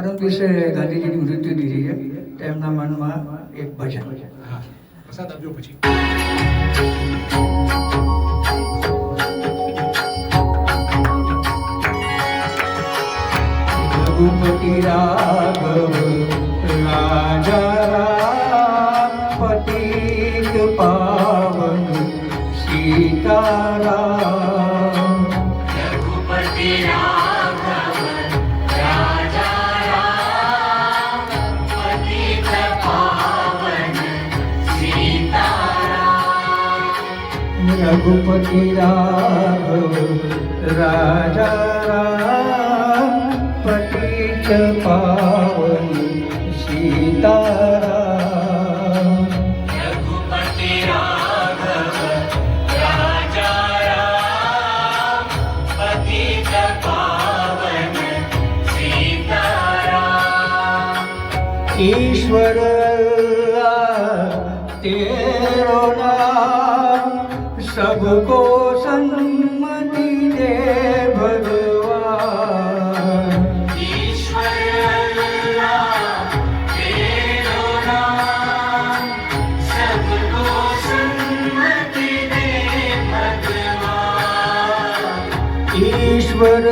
પરમ દિવસે ગાંધીજીની મૃત્યુ દીધી છે તેમના મનમાં એક ભજન. હા, પ્રસાદ આપજો પછી. रघुपति राघव राजा राम पतित पावन सीताराम. रघुपति राघव राजा राम पतित पावन सीताराम. रघुपति राघव राजा राम पतित पावन सीताराम. रघुपति राघव राजा राम पतित पावन सीताराम. ईश्वर तेरो नाम सबको सन्मति दे भगवान. ईश्वर अल्लाह तेरो नाम सबको सन्मति दे भगवान. ईश्वर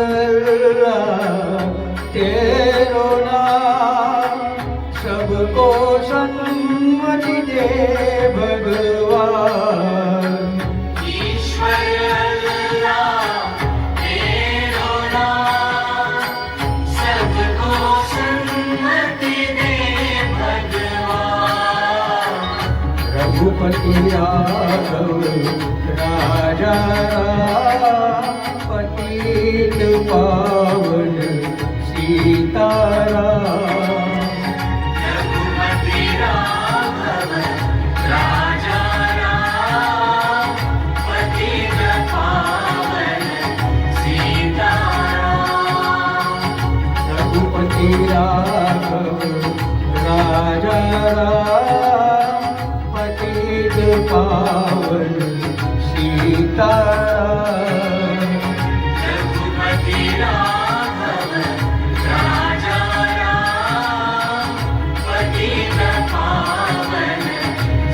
तेरो नाम सबको सन्मति दे भगवान. ईश्वर अल्लाह तेरो नाम सबको सन्मति दे भगवान. रघुपति राघव राजा राम पतित पावन सीताराम. रघुपति राघव राजा राम पतित पावन सीताराम. रघुपति राघव राजा राम पतित पावन सीताराम. रघुपति राघव राजा राम पतित पावन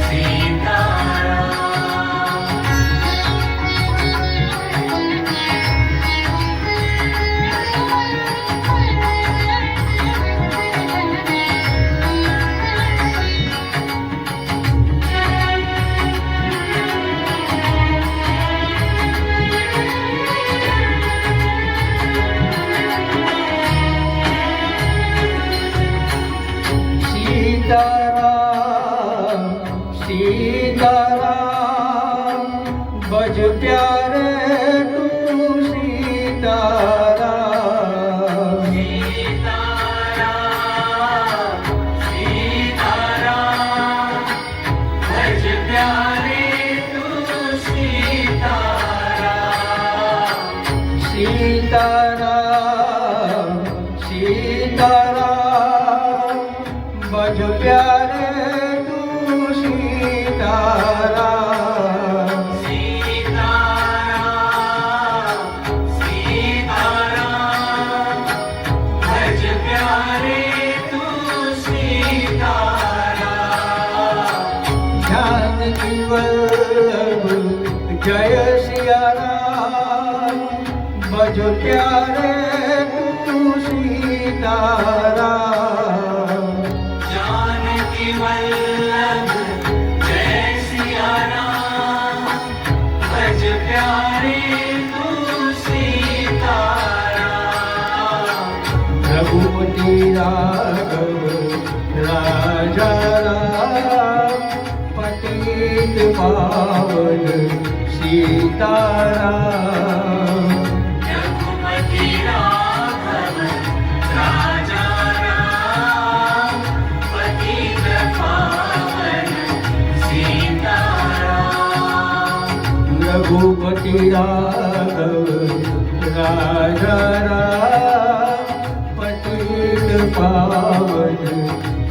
सीताराम. सीताराम सीताराम बज प्यारे तू सीताराम. सीताराम सीताराम भज प्यारे तू सीताराम. सीताराम सीताराम बज प्यारे तू सीताराम. सीताराम सीताराम भज प्यारे तू सीताराम. जानकी वल्लभ जय सिया राम बज प्यारे तू सीताराम. जानकी वल्लभ जय सिया राम भज प्यारे तू सीताराम. रघुपति राघव राजा राम पतित पावन सीताराम. रघुपति राघव राजा राम पतित पावन सीताराम. रघुपति राघव राजा राम पतित पावन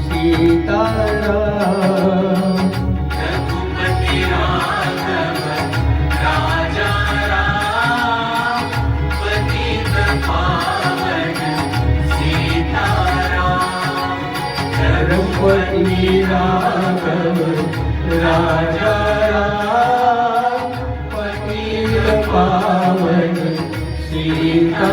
सीताराम. रघुपति राघव राजा राम पतित पावन सीताराम. पति राघव राजा राम पतित पावन सीता